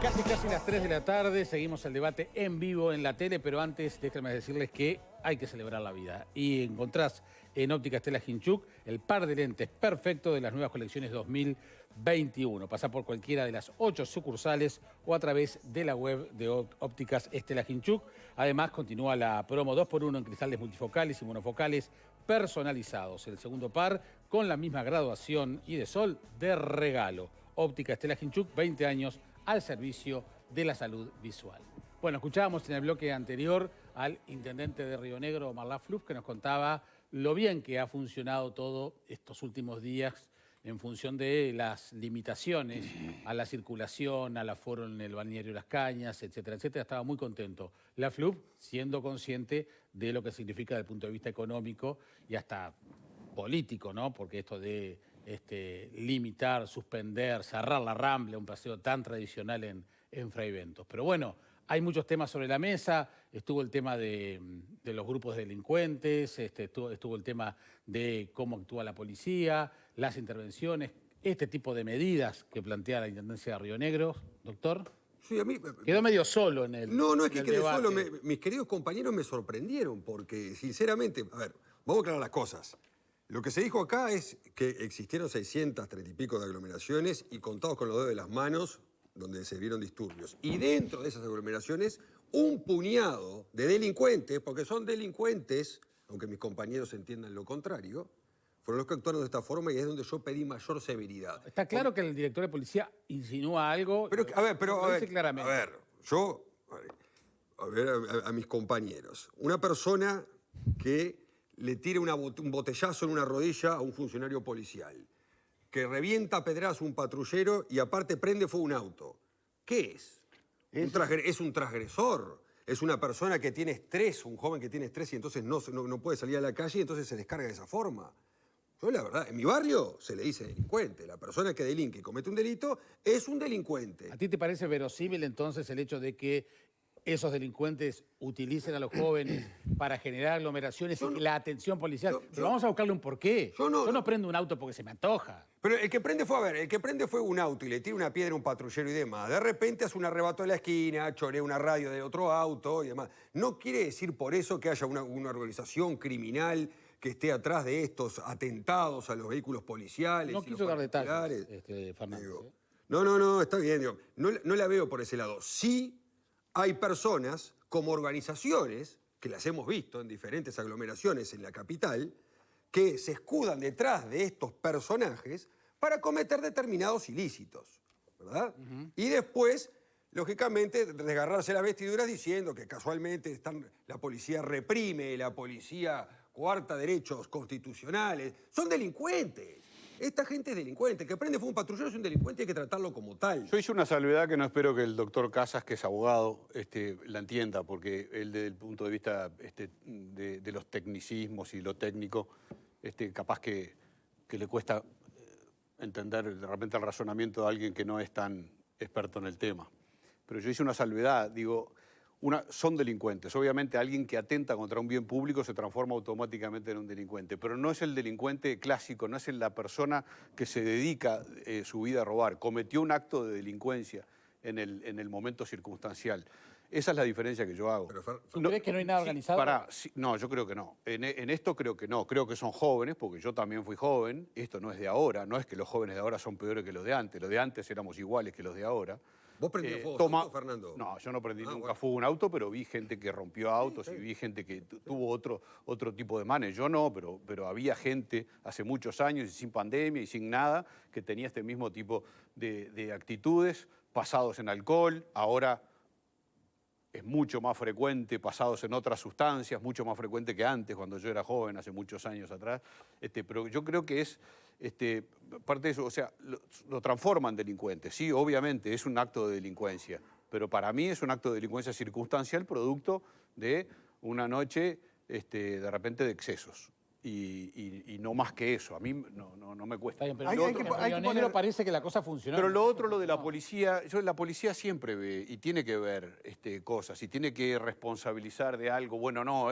Casi las 3 de la tarde, seguimos el debate en vivo en la tele, pero antes déjenme decirles que hay que celebrar la vida. Y encontrás en Óptica Estela Ginchuk el par de lentes perfecto de las nuevas colecciones 2021. Pasá por cualquiera de las 8 sucursales o a través de la web de Ópticas Estela Ginchuk. Además, continúa la promo 2x1 en cristales multifocales y monofocales personalizados. El segundo par con la misma graduación y de sol de regalo. Óptica Estela Ginchuk, 20 años al servicio de la salud visual. Bueno, escuchábamos en el bloque anterior al intendente de Río Negro, Omar Lafluf, que nos contaba lo bien que ha funcionado todo estos últimos días en función de las limitaciones a la circulación, al aforo en el balneario Las Cañas, etcétera, etcétera. Estaba muy contento. Lafluf, siendo consciente de lo que significa desde el punto de vista económico y hasta político, ¿no? Porque esto de limitar, suspender, cerrar la Rambla, un paseo tan tradicional en Fraiventos. Pero bueno, hay muchos temas sobre la mesa. Estuvo el tema de los grupos de delincuentes, estuvo el tema de cómo actúa la policía, las intervenciones, este tipo de medidas que plantea la Intendencia de Río Negro. Doctor. Sí, a mí... Quedó medio solo en el No es que quede debate. solo. Mis queridos compañeros me sorprendieron porque, sinceramente, a ver, vamos a aclarar las cosas. Lo que se dijo acá es que existieron 630 y pico de aglomeraciones y contados con los dedos de las manos donde se vieron disturbios. Y dentro de esas aglomeraciones, un puñado de delincuentes, porque son delincuentes, aunque mis compañeros entiendan lo contrario, fueron los que actuaron de esta forma y es donde yo pedí mayor severidad. Está claro que el director de policía insinúa algo. Pero, Claramente. A mis compañeros. Una persona que le tira un botellazo en una rodilla a un funcionario policial, que revienta a pedrazo a un patrullero y aparte prende fuego un auto. ¿Qué es? Es un transgresor. Es una persona que tiene estrés, un joven que tiene estrés y entonces no puede salir a la calle y entonces se descarga de esa forma. Yo, la verdad, en mi barrio se le dice delincuente. La persona que delinque y comete un delito es un delincuente. ¿A ti te parece verosímil entonces el hecho de que esos delincuentes utilicen a los jóvenes para generar aglomeraciones y la atención policial? Pero vamos a buscarle un porqué. Yo no prendo un auto porque se me antoja. Pero el que prende fue un auto y le tira una piedra a un patrullero y demás. De repente hace un arrebato en la esquina, chorea una radio de otro auto y demás. No quiere decir por eso que haya una organización criminal que esté atrás de estos atentados a los vehículos policiales. No quiso dar detalles, Fernando. No, está bien. Digo, no la veo por ese lado. Sí hay personas como organizaciones, que las hemos visto en diferentes aglomeraciones en la capital, que se escudan detrás de estos personajes para cometer determinados ilícitos, ¿verdad? Y después, lógicamente, desgarrarse las vestiduras diciendo que casualmente la policía reprime, la policía coarta derechos constitucionales. Son delincuentes. Esta gente es delincuente. El que prende fuego un patrullero es un delincuente y hay que tratarlo como tal. Yo hice una salvedad que no espero que el doctor Casas, que es abogado, la entienda, porque él desde el punto de vista de los tecnicismos y lo técnico, capaz que le cuesta entender de repente el razonamiento de alguien que no es tan experto en el tema. Pero yo hice una salvedad, digo, son delincuentes. Obviamente alguien que atenta contra un bien público se transforma automáticamente en un delincuente, pero no es el delincuente clásico, no es la persona que se dedica su vida a robar. Cometió un acto de delincuencia en el momento circunstancial. Esa es la diferencia que yo hago. ¿Tú crees que no hay nada organizado? No, yo creo que no. En esto creo que no. Creo que son jóvenes, porque yo también fui joven. Esto no es de ahora. No es que los jóvenes de ahora son peores que los de antes. Los de antes éramos iguales que los de ahora. ¿Vos prendías fuego, Fernando? No, yo no prendí nunca fuego un auto, pero vi gente que rompió autos y vi gente que tuvo otro tipo de manes. Yo no, pero había gente hace muchos años y sin pandemia y sin nada que tenía este mismo tipo de actitudes, pasados en alcohol. Ahora es mucho más frecuente, pasados en otras sustancias, mucho más frecuente que antes, cuando yo era joven, hace muchos años atrás. Pero yo creo que es parte de eso, o sea, lo transforman en delincuentes. Sí, obviamente, es un acto de delincuencia, pero para mí es un acto de delincuencia circunstancial producto de una noche, de repente, de excesos. Y no más que eso. A mí no me cuesta. Está bien, pero en Río Negro parece que la cosa funciona. Pero lo otro, lo de la policía, la policía siempre ve y tiene que ver cosas y tiene que responsabilizar de algo. Bueno, no,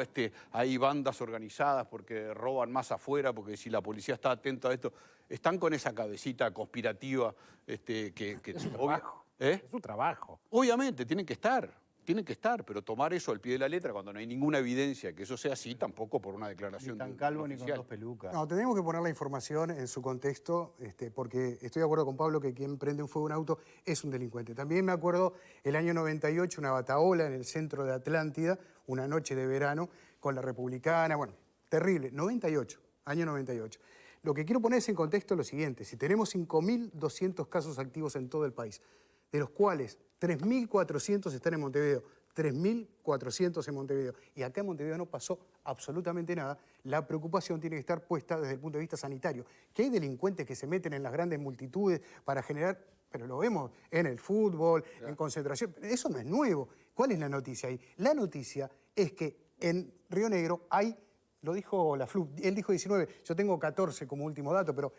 hay bandas organizadas porque roban más afuera, porque si la policía está atenta a esto, están con esa cabecita conspirativa Es su trabajo. ¿Eh? Es su trabajo. Obviamente, tienen que estar, pero tomar eso al pie de la letra cuando no hay ninguna evidencia que eso sea así, tampoco por una declaración Ni tan calvo ni con oficial. 2 pelucas. No, tenemos que poner la información en su contexto, porque estoy de acuerdo con Pablo que quien prende un fuego a un auto es un delincuente. También me acuerdo el año 98, una batahola en el centro de Atlántida, una noche de verano, con la Republicana, bueno, terrible, 98, año 98. Lo que quiero poner es en contexto lo siguiente, si tenemos 5.200 casos activos en todo el país, de los cuales 3.400 están en Montevideo, 3.400 en Montevideo, y acá en Montevideo no pasó absolutamente nada, la preocupación tiene que estar puesta desde el punto de vista sanitario. Que hay delincuentes que se meten en las grandes multitudes para generar, pero lo vemos en el fútbol, en concentración, eso no es nuevo. ¿Cuál es la noticia ahí? La noticia es que en Río Negro hay, lo dijo la FLUP, él dijo 19, yo tengo 14 como último dato, pero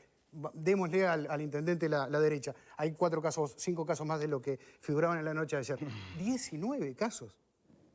démosle al intendente la derecha. Hay 5 casos más de lo que figuraban en la noche de ayer. 19 casos.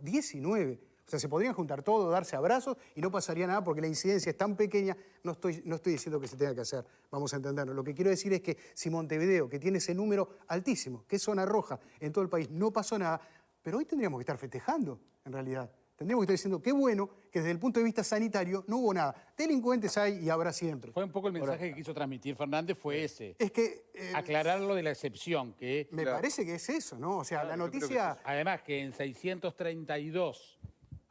19. O sea, se podrían juntar todos, darse abrazos y no pasaría nada porque la incidencia es tan pequeña. No estoy diciendo que se tenga que hacer, vamos a entenderlo. Lo que quiero decir es que si Montevideo, que tiene ese número altísimo, que es zona roja en todo el país, no pasó nada, pero hoy tendríamos que estar festejando, en realidad. Tendríamos que estar diciendo qué bueno que desde el punto de vista sanitario no hubo nada. Delincuentes hay y habrá siempre. Fue un poco el mensaje que quiso transmitir Fernández, fue ese. Es que... Aclarar lo de la excepción, que... Me parece que es eso, ¿no? O sea, la yo creo que noticia... Además, que en 632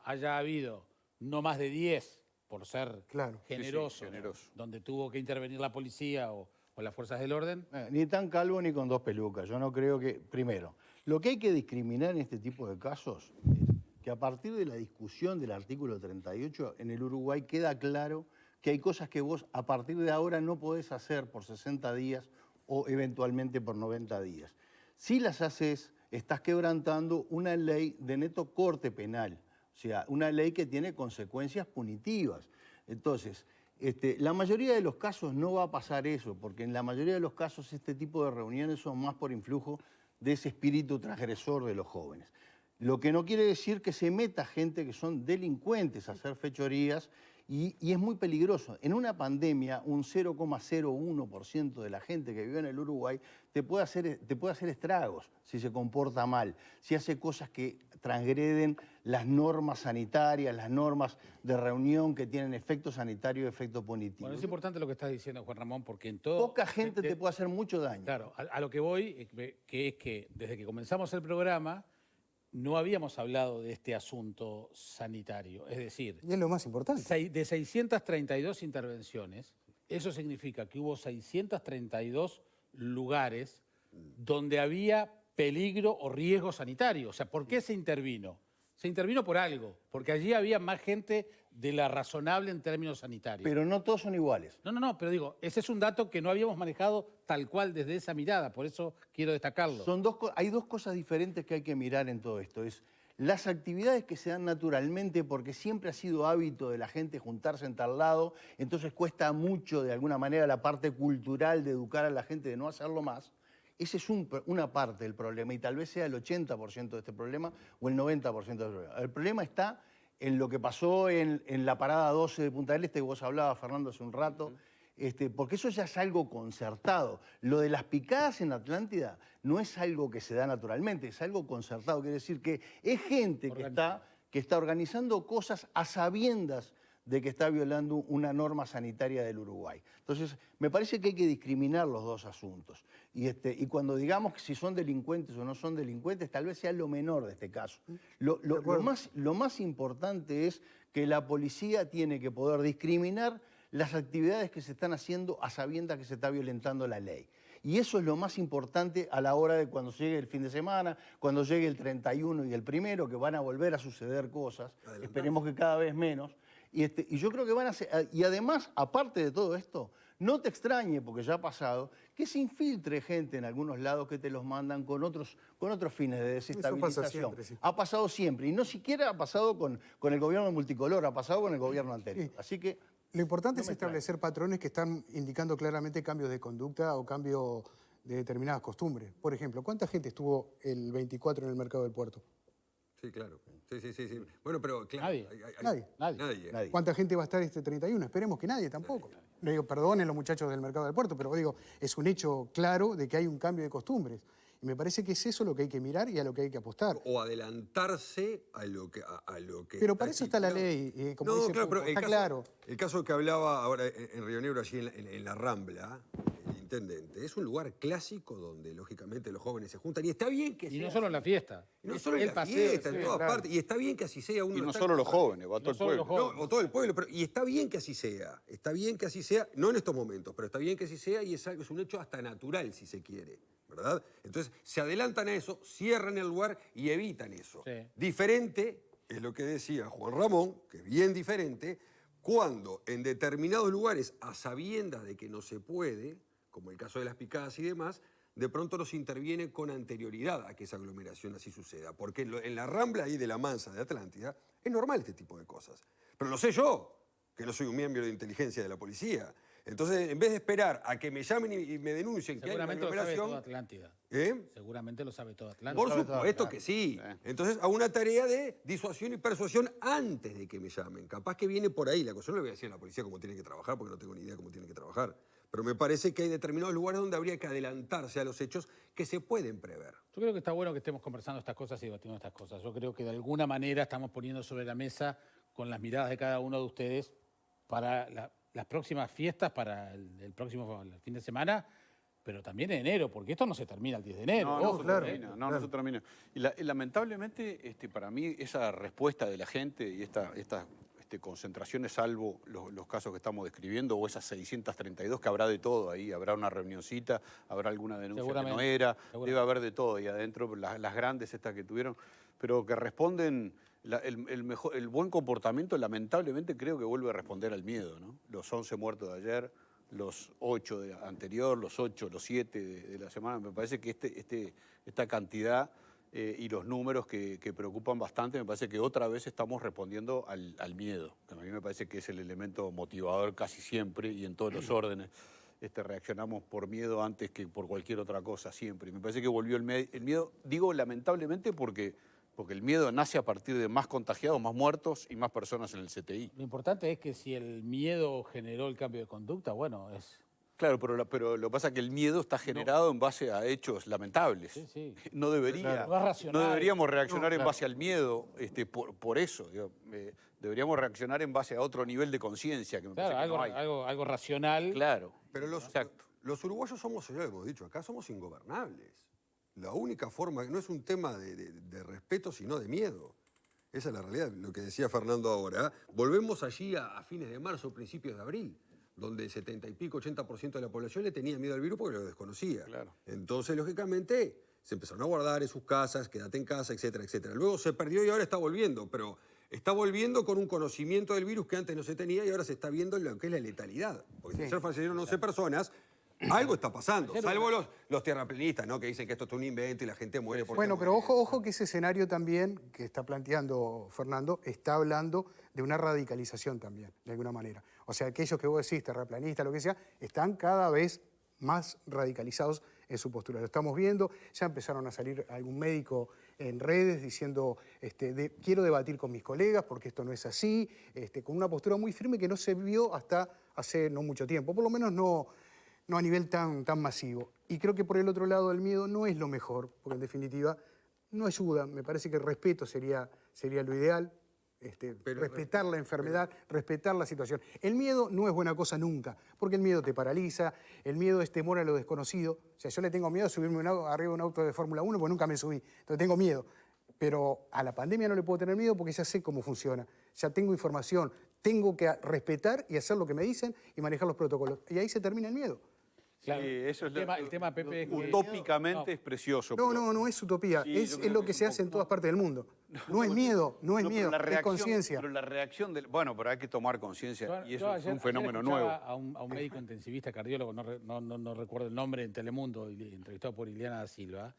haya habido no más de 10, por ser Claro. generoso, Sí, generoso. donde tuvo que intervenir la policía o las fuerzas del orden. Ni tan calvo ni con 2 pelucas. Yo no creo que... Primero, lo que hay que discriminar en este tipo de casos es que a partir de la discusión del artículo 38, en el Uruguay queda claro que hay cosas que vos a partir de ahora no podés hacer por 60 días o eventualmente por 90 días. Si las haces, estás quebrantando una ley de neto corte penal, o sea, una ley que tiene consecuencias punitivas. Entonces, la mayoría de los casos no va a pasar eso, porque en la mayoría de los casos este tipo de reuniones son más por influjo de ese espíritu transgresor de los jóvenes. Lo que no quiere decir que se meta gente que son delincuentes a hacer fechorías y es muy peligroso. En una pandemia, un 0,01% de la gente que vive en el Uruguay te puede hacer estragos si se comporta mal, si hace cosas que transgreden las normas sanitarias, las normas de reunión que tienen efecto sanitario y efecto punitivo. Bueno, es importante lo que estás diciendo, Juan Ramón, porque en todo... Poca gente te puede hacer mucho daño. Claro, a lo que voy, que es que desde que comenzamos el programa no habíamos hablado de este asunto sanitario. Es decir, Y es lo más importante. de 632 intervenciones, eso significa que hubo 632 lugares donde había peligro o riesgo sanitario. O sea, ¿por qué se intervino? Se intervino por algo, porque allí había más gente de la razonable en términos sanitarios. Pero no todos son iguales. No, pero digo, ese es un dato que no habíamos manejado tal cual desde esa mirada, por eso quiero destacarlo. Hay 2 cosas diferentes que hay que mirar en todo esto. Es las actividades que se dan naturalmente, porque siempre ha sido hábito de la gente juntarse en tal lado, entonces cuesta mucho, de alguna manera, la parte cultural de educar a la gente de no hacerlo más. Esa es una parte del problema y tal vez sea el 80% de este problema o el 90% del problema. El problema está en lo que pasó en la parada 12 de Punta del Este, que vos hablabas, Fernando, hace un rato, porque eso ya es algo concertado. Lo de las picadas en Atlántida no es algo que se da naturalmente, es algo concertado. Quiere decir que es gente que está organizando cosas a sabiendas de que está violando una norma sanitaria del Uruguay. Entonces, me parece que hay que discriminar los 2 asuntos. Y cuando digamos que si son delincuentes o no son delincuentes, tal vez sea lo menor de este caso. Lo más importante es que la policía tiene que poder discriminar las actividades que se están haciendo a sabiendas que se está violentando la ley. Y eso es lo más importante a la hora de cuando llegue el fin de semana, cuando llegue el 31 y el 1, que van a volver a suceder cosas, esperemos que cada vez menos. Y yo creo que van a ser... Y además, aparte de todo esto, no te extrañe, porque ya ha pasado, que se infiltre gente en algunos lados que te los mandan con otros fines de desestabilización. Eso pasa siempre, sí. Ha pasado siempre. Y no siquiera ha pasado con el gobierno multicolor, ha pasado con el gobierno anterior. Sí. Así que... Lo importante No es me establecer patrones que están indicando claramente cambios de conducta o cambio de determinadas costumbres. Por ejemplo, ¿cuánta gente estuvo el 24 en el mercado del puerto? Sí, claro. Sí. Bueno, pero claro. Nadie. Nadie. ¿Cuánta gente va a estar este 31? Esperemos que nadie tampoco. Le digo, perdonen los muchachos del mercado del puerto, pero digo, es un hecho claro de que hay un cambio de costumbres. Y me parece que es eso lo que hay que mirar y a lo que hay que apostar. O adelantarse a lo que... Pero para eso está la ley, como dice claro, pero Pulpo, está claro. El caso que hablaba ahora en Río Negro, allí en la Rambla, el intendente, es un lugar clásico donde, lógicamente, los jóvenes se juntan. Y está bien que sea. Y no solo en la fiesta. Y no solo en El la paseo, fiesta, en sí, todas claro. partes. Y está bien que así sea. Uno Y no está solo los acostumbrado. jóvenes, va todo No el solo pueblo. los jóvenes. No, o todo el pueblo, y está bien que así sea, está bien que así sea, no en estos momentos, pero está bien que así sea y es un hecho hasta natural, si se quiere, ¿verdad? Entonces, se adelantan a eso, cierran el lugar y evitan eso. Sí. Diferente es lo que decía Juan Ramón, que es bien diferente, cuando en determinados lugares, a sabiendas de que no se puede, como el caso de las picadas y demás, de pronto nos interviene con anterioridad a que esa aglomeración así suceda. Porque en la Rambla ahí de la Mansa de Atlántida es normal este tipo de cosas. Pero lo sé yo, que no soy un miembro de inteligencia de la policía. Entonces, en vez de esperar a que me llamen y me denuncien que hay una Seguramente lo sabe aglomeración... toda Atlántida. ¿Eh? Seguramente lo sabe toda Atlántida. Por supuesto que sí. Entonces, a una tarea de disuasión y persuasión antes de que me llamen. Capaz que viene por ahí la cosa. Yo no le voy a decir a la policía cómo tiene que trabajar, porque no tengo ni idea cómo tiene que trabajar. Pero me parece que hay determinados lugares donde habría que adelantarse a los hechos que se pueden prever. Yo creo que está bueno que estemos conversando estas cosas y debatiendo estas cosas. Yo creo que de alguna manera estamos poniendo sobre la mesa, con las miradas de cada uno de ustedes, para las próximas fiestas, para el próximo fin de semana, pero también en enero, porque esto no se termina el 10 de enero. No, ojo, no, claro. se termina, no se termina. Y lamentablemente, para mí, esa respuesta de la gente y estas concentraciones, salvo los casos que estamos describiendo, o esas 632, que habrá de todo ahí, habrá una reunioncita, habrá alguna denuncia que no era, debe haber de todo ahí adentro, las grandes estas que tuvieron, pero que responden... el buen comportamiento, lamentablemente, creo que vuelve a responder al miedo, ¿no? Los 11 muertos de ayer, los 8 de anterior, los 8, los 7 de la semana. Me parece que esta cantidad y los números que preocupan bastante, me parece que otra vez estamos respondiendo al miedo, que a mí me parece que es el elemento motivador casi siempre y en todos los órdenes. Reaccionamos por miedo antes que por cualquier otra cosa, siempre. Y me parece que volvió el miedo, digo lamentablemente porque el miedo nace a partir de más contagiados, más muertos y más personas en el CTI. Lo importante es que si el miedo generó el cambio de conducta, bueno, es... Claro, pero lo que pasa es que el miedo está generado en base a hechos lamentables. Sí, sí. No debería, No es racional. no deberíamos reaccionar en base al miedo por eso. Digo, deberíamos reaccionar en base a otro nivel de conciencia que me Claro, parece que no hay. algo racional. Claro. Pero Exacto. los uruguayos somos, ya lo hemos dicho acá, somos ingobernables. La única forma, no es un tema de respeto, sino de miedo. Esa es la realidad, lo que decía Fernando ahora. Volvemos allí a fines de marzo, principios de abril, donde el 70 y pico, 80% de la población le tenía miedo al virus porque lo desconocía. Claro. Entonces, lógicamente, se empezaron a guardar en sus casas, quédate en casa, etcétera, etcétera. Luego se perdió y ahora está volviendo, pero está volviendo con un conocimiento del virus que antes no se tenía y ahora se está viendo lo que es la letalidad. Porque si ayer fallecieron 11 personas, algo está pasando, salvo los terraplanistas, ¿no? Que dicen que esto es un invento y la gente muere por... Bueno, pero ojo que ese escenario también que está planteando Fernando está hablando de una radicalización también, de alguna manera. O sea, aquellos que vos decís, terraplanistas, lo que sea, están cada vez más radicalizados en su postura. Lo estamos viendo, ya empezaron a salir algún médico en redes diciendo quiero debatir con mis colegas porque esto no es así, con una postura muy firme que no se vio hasta hace no mucho tiempo, por lo menos no a nivel tan masivo. Y creo que por el otro lado el miedo no es lo mejor, porque en definitiva no ayuda. Me parece que el respeto sería lo ideal, respetar la enfermedad, respetar la situación. El miedo no es buena cosa nunca, porque el miedo te paraliza, el miedo es temor a lo desconocido. O sea, yo le tengo miedo a subirme arriba de un auto de Fórmula 1 porque nunca me subí, entonces tengo miedo. Pero a la pandemia no le puedo tener miedo porque ya sé cómo funciona, ya tengo información, tengo que respetar y hacer lo que me dicen y manejar los protocolos. Y ahí se termina el miedo. Claro. Sí, eso es el tema, Pepe, es que... utópicamente es precioso. No es utopía, Sí, es lo que se hace en todas partes del mundo. No es miedo, es conciencia. Pero la reacción del... Bueno, pero hay que tomar conciencia y eso es un Ayer fenómeno escuchaba nuevo. a un médico intensivista, cardiólogo, no recuerdo el nombre, en Telemundo, entrevistado por Ileana da Silva,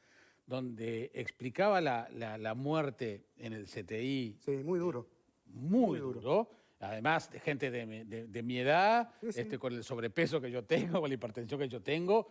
donde explicaba la muerte en el CTI. Sí, muy duro. Muy duro. Además, de gente de mi edad, Sí. con el sobrepeso que yo tengo, con la hipertensión que yo tengo,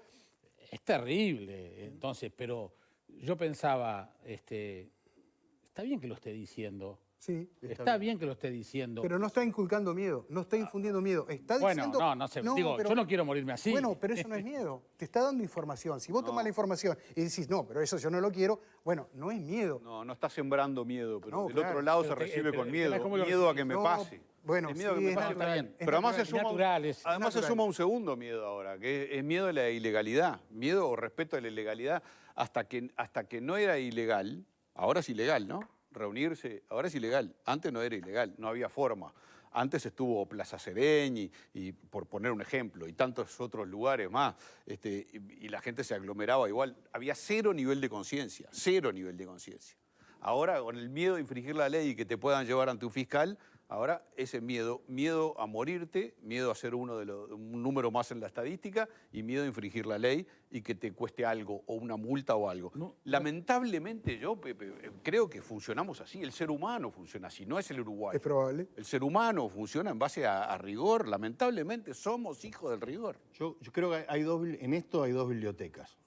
es terrible. Entonces, pero yo pensaba, está bien que lo esté diciendo, Sí. Está bien que lo esté diciendo. Pero no está inculcando miedo, no está infundiendo miedo. Está Bueno, diciendo, no sé. Digo, yo no quiero morirme así. Bueno, pero eso no es miedo. Te está dando información. Si vos tomás la información y decís, no, pero eso yo no lo quiero, bueno, no es miedo. No, no está sembrando miedo, pero No, del claro. otro lado Pero se recibe pero con el miedo. tema es cómo lo Miedo a que recibís. me No, pase. bueno, Es miedo a que sí, me es pase. natural, Está bien. es Pero además natural, natural, es además se natural. suma un segundo miedo ahora, que es miedo a la ilegalidad. Miedo o respeto a la ilegalidad. Hasta que no era ilegal, ahora es ilegal, ¿no? Reunirse, ahora es ilegal. Antes no era ilegal, no había forma. Antes estuvo Plaza Sereñi, y por poner un ejemplo, y tantos otros lugares más, y la gente se aglomeraba igual. Había cero nivel de conciencia, cero nivel de conciencia. Ahora, con el miedo de infringir la ley y que te puedan llevar ante un fiscal, ahora ese miedo a morirte, miedo a ser un número más en la estadística y miedo a infringir la ley y que te cueste algo o una multa o algo. Lamentablemente yo, Pepe, creo que funcionamos así, el ser humano funciona así, no es el uruguayo. Es probable. El ser humano funciona en base a rigor, lamentablemente somos hijos del rigor. Yo creo que en esto hay dos bibliotecas.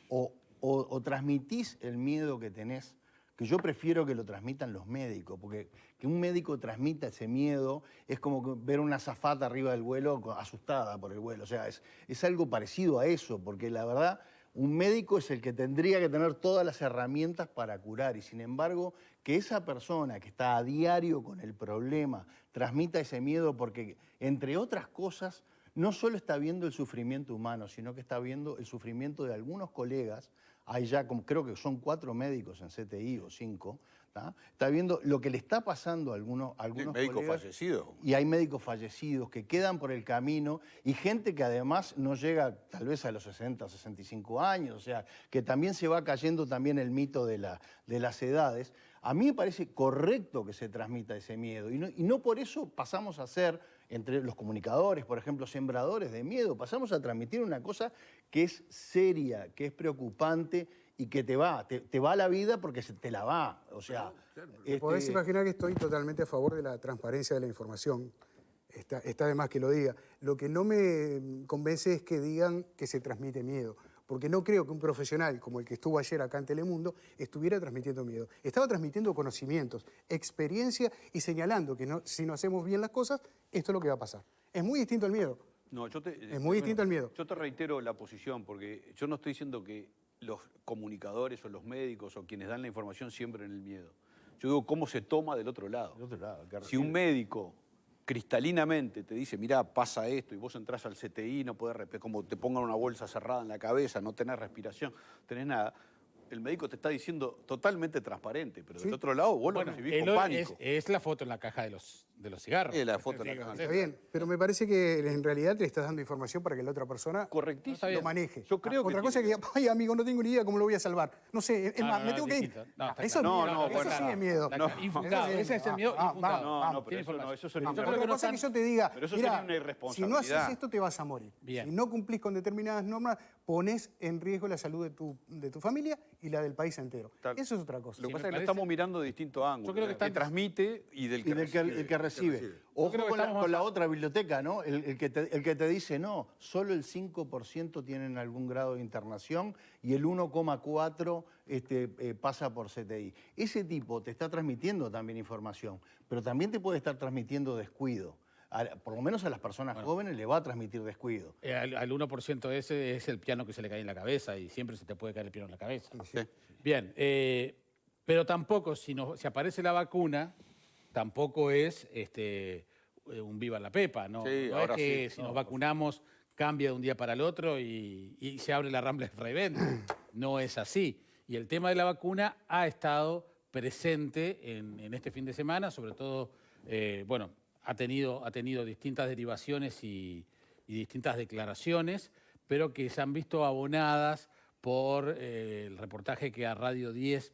O transmitís el miedo que tenés, que yo prefiero que lo transmitan los médicos, porque que un médico transmita ese miedo es como ver una azafata arriba del vuelo asustada por el vuelo. O sea, es algo parecido a eso, porque la verdad, un médico es el que tendría que tener todas las herramientas para curar, y sin embargo, que esa persona que está a diario con el problema transmita ese miedo, porque entre otras cosas, no solo está viendo el sufrimiento humano, sino que está viendo el sufrimiento de algunos colegas. Hay ya, creo que son 4 médicos en CTI o 5, ¿tá? Está viendo lo que le está pasando a algunos Médicos colegas. fallecidos. Y hay médicos fallecidos que quedan por el camino y gente que además no llega tal vez a los 60, 65 años, o sea, que también se va cayendo también el mito de las edades. A mí me parece correcto que se transmita ese miedo y no por eso pasamos a ser, entre los comunicadores, por ejemplo, sembradores de miedo, pasamos a transmitir una cosa que es seria, que es preocupante y que te va la vida porque se te la va. O sea, Podés imaginar que estoy totalmente a favor de la transparencia de la información. Está de más que lo diga. Lo que no me convence es que digan que se transmite miedo. Porque no creo que un profesional como el que estuvo ayer acá en Telemundo estuviera transmitiendo miedo. Estaba transmitiendo conocimientos, experiencia y señalando que si no hacemos bien las cosas, esto es lo que va a pasar. Es muy distinto al miedo. No, Es muy distinto al miedo. Yo te reitero la posición, porque yo no estoy diciendo que los comunicadores o los médicos o quienes dan la información siembren el miedo. Yo digo cómo se toma del otro lado. Si un médico cristalinamente te dice, mirá, pasa esto, y vos entrás al CTI, no podés respirar, como te pongan una bolsa cerrada en la cabeza, no tenés respiración, tenés nada. El médico te está diciendo totalmente transparente, pero del otro lado vos lo recibís con pánico. Es la foto en la caja de los cigarros. Es la foto en la caja. Está bien, pero me parece que en realidad le estás dando información para que la otra persona Correctísimo. lo maneje. Yo creo que Otra cosa es que diga, ay, amigo, no tengo ni idea cómo lo voy a salvar. No sé, es más, me tengo que ir. distinto. No, está Eso es claro. miedo, eso sí es miedo. Infundado, ese es el miedo infundado. No, pero eso no, eso sería Otra cosa es que yo te diga, Pero eso mira, sería una si no irresponsabilidad. haces esto te vas a morir. Bien. Si no cumplís con determinadas normas, pones en riesgo la salud de tu familia y la del país entero. Tal. Eso es otra cosa. Lo que pasa es que me lo parece- estamos mirando de distintos ángulos. Yo creo que El que están- transmite y del que Y el que recibe. Ojo creo que con la, estamos con la otra biblioteca, ¿no? El que te dice, no, solo el 5% tienen algún grado de internación y el 1,4% pasa por CTI. Ese tipo te está transmitiendo también información, pero también te puede estar transmitiendo descuido. Por lo menos a las personas jóvenes le va a transmitir descuido. Al 1% ese es el piano que se le cae en la cabeza y siempre se te puede caer el piano en la cabeza. Bien, pero tampoco, si aparece la vacuna, tampoco es un viva la pepa, ¿no? Sí, No ahora es que sí. si nos vacunamos cambia de un día para el otro y se abre la Rambla de Frevent. No es así. Y el tema de la vacuna ha estado presente en este fin de semana, sobre todo, ha tenido distintas derivaciones y distintas declaraciones, pero que se han visto abonadas por el reportaje que a Radio 10